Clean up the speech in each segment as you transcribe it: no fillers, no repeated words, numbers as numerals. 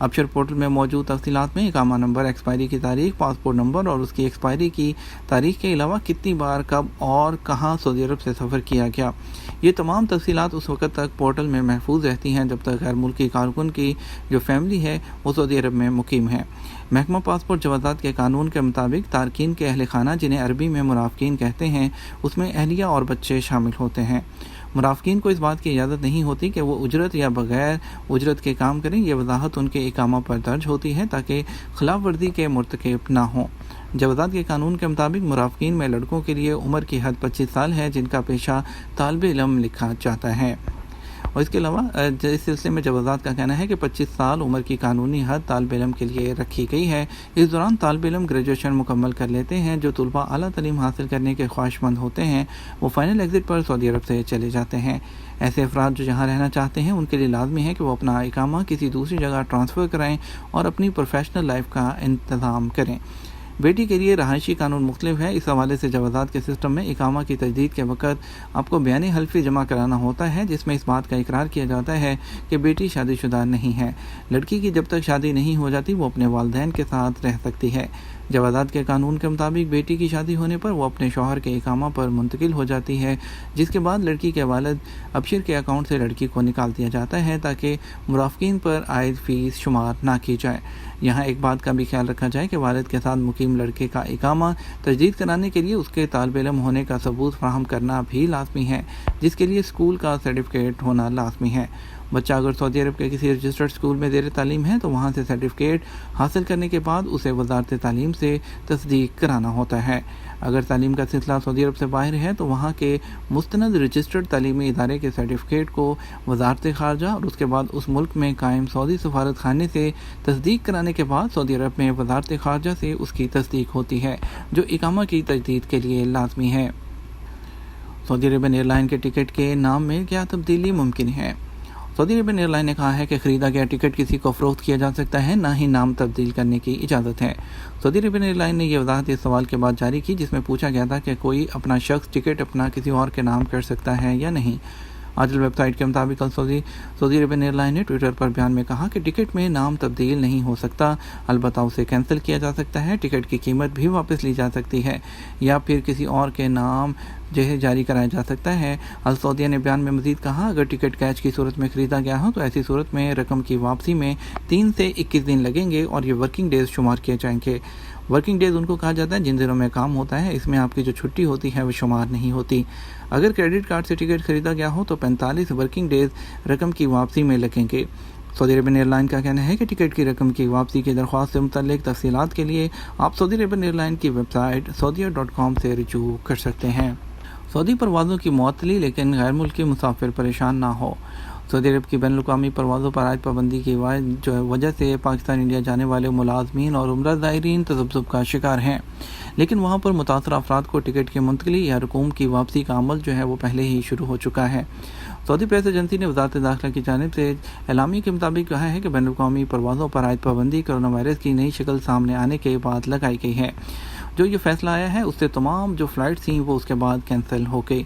ابشر portal میں موجود تفصیلات میں اقامہ نمبر، ایکسپائری کی تاریخ، پاسپورٹ نمبر اور اس کی ایکسپائری کی تاریخ کے علاوہ کتنی بار، کب اور کہاں سعودی عرب سے سفر کیا گیا، یہ تمام تفصیلات اس وقت تک پورٹل میں محفوظ رہتی ہیں جب تک غیر ملکی کارکن کی جو فیملی ہے وہ سعودی عرب میں مقیم ہے۔ محکمہ پاسپورٹ جوازات کے قانون کے مطابق تارکین کے اہل خانہ، جنہیں عربی میں مرافقین کہتے ہیں، اس میں اہلیہ اور بچے شامل ہوتے ہیں۔ مرافقین کو اس بات کی اجازت نہیں ہوتی کہ وہ اجرت یا بغیر اجرت کے کام کریں، یہ وضاحت ان کے اقامہ پر درج ہوتی ہے تاکہ خلاف ورزی کے مرتکب نہ ہوں۔ جوازات کے قانون کے مطابق مرافقین میں لڑکوں کے لیے عمر کی حد 25 سال ہے جن کا پیشہ طالب علم لکھا جاتا ہے، اور اس کے علاوہ اس سلسلے میں جوازات کا کہنا ہے کہ 25 سال عمر کی قانونی حد طالب علم کے لیے رکھی گئی ہے۔ اس دوران طالب علم گریجویشن مکمل کر لیتے ہیں۔ جو طلباء اعلیٰ تعلیم حاصل کرنے کے خواہشمند ہوتے ہیں وہ فائنل ایگزٹ پر سعودی عرب سے چلے جاتے ہیں۔ ایسے افراد جو جہاں رہنا چاہتے ہیں ان کے لیے لازمی ہے کہ وہ اپنا اقامہ کسی دوسری جگہ ٹرانسفر کرائیں اور اپنی پروفیشنل لائف کا انتظام کریں۔ بیٹی کے لیے رہائشی قانون مختلف ہے۔ اس حوالے سے جوازات کے سسٹم میں اقامہ کی تجدید کے وقت آپ کو بیان حلفی جمع کرانا ہوتا ہے جس میں اس بات کا اقرار کیا جاتا ہے کہ بیٹی شادی شدہ نہیں ہے۔ لڑکی کی جب تک شادی نہیں ہو جاتی وہ اپنے والدین کے ساتھ رہ سکتی ہے۔ جوازات کے قانون کے مطابق بیٹی کی شادی ہونے پر وہ اپنے شوہر کے اقامہ پر منتقل ہو جاتی ہے، جس کے بعد لڑکی کے والد ابشر کے اکاؤنٹ سے لڑکی کو نکال دیا جاتا ہے تاکہ مرافقین پر عائد فیس شمار نہ کی جائے۔ یہاں ایک بات کا بھی خیال رکھا جائے کہ والد کے ساتھ مقیم لڑکے کا اقامہ تجدید کرانے کے لیے اس کے طالب علم ہونے کا ثبوت فراہم کرنا بھی لازمی ہے، جس کے لیے اسکول کا سرٹیفکیٹ ہونا لازمی ہے۔ بچہ اگر سعودی عرب کے کسی رجسٹرڈ اسکول میں زیر تعلیم ہے تو وہاں سے سرٹیفکیٹ حاصل کرنے کے بعد اسے وزارت تعلیم سے تصدیق کرانا ہوتا ہے۔ اگر تعلیم کا سلسلہ سعودی عرب سے باہر ہے تو وہاں کے مستند رجسٹرڈ تعلیمی ادارے کے سرٹیفکیٹ کو وزارت خارجہ اور اس کے بعد اس ملک میں قائم سعودی سفارت خانے سے تصدیق کرانے کے بعد سعودی عرب میں وزارت خارجہ سے اس کی تصدیق ہوتی ہے، جو اقامہ کی تجدید کے لیے لازمی ہے۔ سعودی عربین ایئر لائن کے ٹکٹ کے نام میں کیا تبدیلی ممکن ہے؟ سعودی عربین ایئر لائن نے کہا ہے کہ خریدا گیا ٹکٹ کسی کو فروخت کیا جا سکتا ہے، نہ ہی نام تبدیل کرنے کی اجازت ہے۔ سعودی عربین ایئر لائن نے یہ وضاحت اس سوال کے بعد جاری کی جس میں پوچھا گیا تھا کہ کوئی اپنا شخص ٹکٹ اپنا کسی اور کے نام کر سکتا ہے یا نہیں۔ آجل ویب سائٹ کے مطابق سعودی عربین ایئر لائن نے ٹویٹر پر بیان میں کہا کہ ٹکٹ میں نام تبدیل نہیں ہو سکتا، البتہ اسے کینسل کیا جا سکتا ہے، ٹکٹ کی قیمت بھی واپس لی جا سکتی ہے یا پھر کسی اور کے نام جاری کرایا جا سکتا ہے۔ السعودیہ نے بیان میں مزید کہا اگر ٹکٹ کیش کی صورت میں خریدا گیا ہو تو ایسی صورت میں رقم کی واپسی میں 3 سے 21 دن لگیں گے اور یہ ورکنگ ڈیز شمار کیے جائیں گے۔ ورکنگ ڈیز ان کو کہا جاتا ہے جن دنوں میں کام ہوتا ہے، اس میں آپ کی جو چھٹی ہوتی ہے وہ شمار نہیں ہوتی۔ اگر کریڈٹ کارڈ سے ٹکٹ خریدا گیا ہو تو 45 ورکنگ ڈیز رقم کی واپسی میں لگیں گے۔ سعودی عربین ایئر لائن کا کہنا ہے کہ ٹکٹ کی رقم کی واپسی کی درخواست سے متعلق تفصیلات کے لیے آپ سعودی عربین ایئر لائن کی ویب سائٹ saudia.com سے رجوع کر سکتے ہیں۔ سعودی پروازوں کی معطلی لیکن غیر ملکی مسافر پریشان نہ ہو۔ سعودی عرب کی بین الاقوامی پروازوں پر عائد پابندی کی وجہ سے پاکستان انڈیا جانے والے ملازمین اور عمرہ زائرین تذبذب کا شکار ہیں، لیکن وہاں پر متاثرہ افراد کو ٹکٹ کی منتقلی یا رقوم کی واپسی کا عمل جو ہے وہ پہلے ہی شروع ہو چکا ہے۔ سعودی پریس ایجنسی نے وزارت داخلہ کی جانب سے اعلامیہ کے مطابق کہا ہے کہ بین الاقوامی پروازوں پر عائد پابندی کورونا وائرس کی نئی شکل سامنے آنے کے بعد لگائی گئی ہے۔ جو یہ فیصلہ آیا ہے اس سے تمام جو فلائٹس تھیں وہ اس کے بعد کینسل ہو گئی۔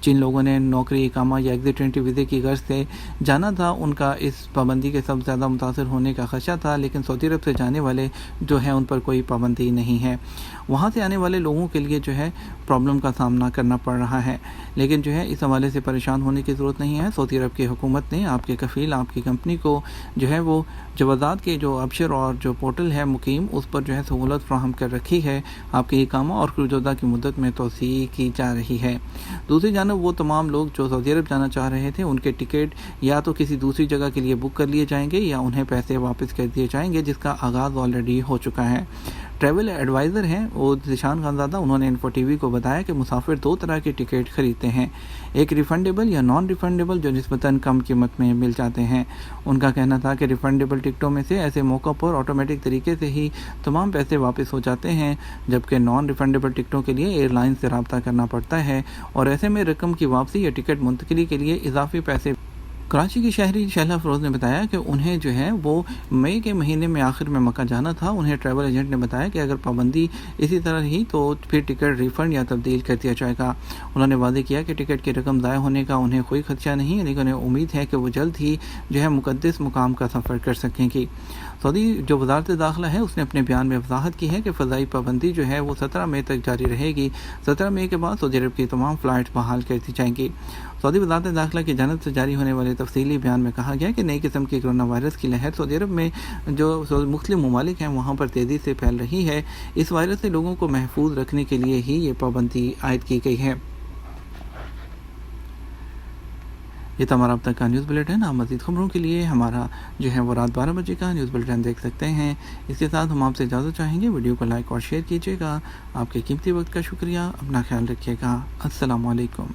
جن لوگوں نے نوکری، اقامہ یا ایگزٹ انٹری ویزے کی غرض سے جانا تھا ان کا اس پابندی کے سب زیادہ متاثر ہونے کا خدشہ تھا، لیکن سعودی عرب سے جانے والے جو ہیں ان پر کوئی پابندی نہیں ہے۔ وہاں سے آنے والے لوگوں کے لیے جو ہے پرابلم کا سامنا کرنا پڑ رہا ہے، لیکن جو ہے اس حوالے سے پریشان ہونے کی ضرورت نہیں ہے۔ سعودی عرب کی حکومت نے آپ کے کفیل، آپ کی کمپنی کو جو ہے وہ جوازات کے جو ابشر اور جو پورٹل ہے مقیم اس پر جو ہے سہولت فراہم کر رکھی ہے۔ آپ کے اقامہ اور کروزہ کی مدت میں توسیع کی جا رہی ہے۔ دوسری جانب وہ تمام لوگ جو سعودی عرب جانا چاہ رہے تھے ان کے ٹکٹ یا تو کسی دوسری جگہ کے لیے بک کر لیے جائیں گے یا انہیں پیسے واپس کر دیے جائیں گے، جس کا آغاز آلریڈی ہو چکا ہے۔ ٹریول ایڈوائزر ہیں وہ ذیشان خانزادہ، انہوں نے انفو ٹی وی کو بتایا کہ مسافر 2 طرح کے ٹکٹ خریدتے ہیں، ایک ریفنڈیبل یا نان ریفنڈیبل جو نسبتاً کم قیمت میں مل جاتے ہیں۔ ان کا کہنا تھا کہ ریفنڈیبل ٹکٹوں میں سے ایسے موقع پر آٹومیٹک طریقے سے ہی تمام پیسے واپس ہو جاتے ہیں، جبکہ نان ریفنڈیبل ٹکٹوں کے لیے ایئر لائن سے رابطہ کرنا پڑتا ہے اور ایسے میں رقم کی واپسی یا ٹکٹ منتقلی کے لیے اضافی پیسے کراچی کی شہری شہلا فروز نے بتایا کہ انہیں جو ہے وہ مئی کے مہینے میں آخر میں مکہ جانا تھا. انہیں ٹریول ایجنٹ نے بتایا کہ اگر پابندی اسی طرح رہی تو پھر ٹکٹ ریفنڈ یا تبدیل کر دیا جائے گا. انہوں نے واضح کیا کہ ٹکٹ کی رقم ضائع ہونے کا انہیں کوئی خدشہ نہیں ہے، لیکن انہیں امید ہے کہ وہ جلد ہی جو ہے مقدس مقام کا سفر کر سکیں گی. سعودی جو وزارت داخلہ ہے اس نے اپنے بیان میں وضاحت کی ہے کہ فضائی پابندی جو ہے وہ 17 مئی تک جاری رہے گی. 17 مئی کے بعد سعودی عرب کی تمام فلائٹ بحال کر دی جائیں گی. سعودی وزارت داخلہ کی جانب سے جاری ہونے والے تفصیلی بیان میں کہا گیا کہ نئی قسم کی کرونا وائرس کی لہر سعودی عرب میں جو مختلف ممالک ہیں وہاں پر تیزی سے پھیل رہی ہے. اس وائرس سے لوگوں کو محفوظ رکھنے کے لیے ہی یہ پابندی عائد کی گئی ہے. یہ تھا ہمارا اب تک کا نیوز بلیٹن. آپ مزید خبروں کے لیے ہمارا جو ہے وہ رات 12 بجے کا نیوز بلیٹن دیکھ سکتے ہیں. اس کے ساتھ ہم آپ سے اجازت چاہیں گے. ویڈیو کو لائک اور شیئر کیجیے گا. آپ کے قیمتی وقت کا شکریہ. اپنا خیال رکھیے گا. السلام علیکم.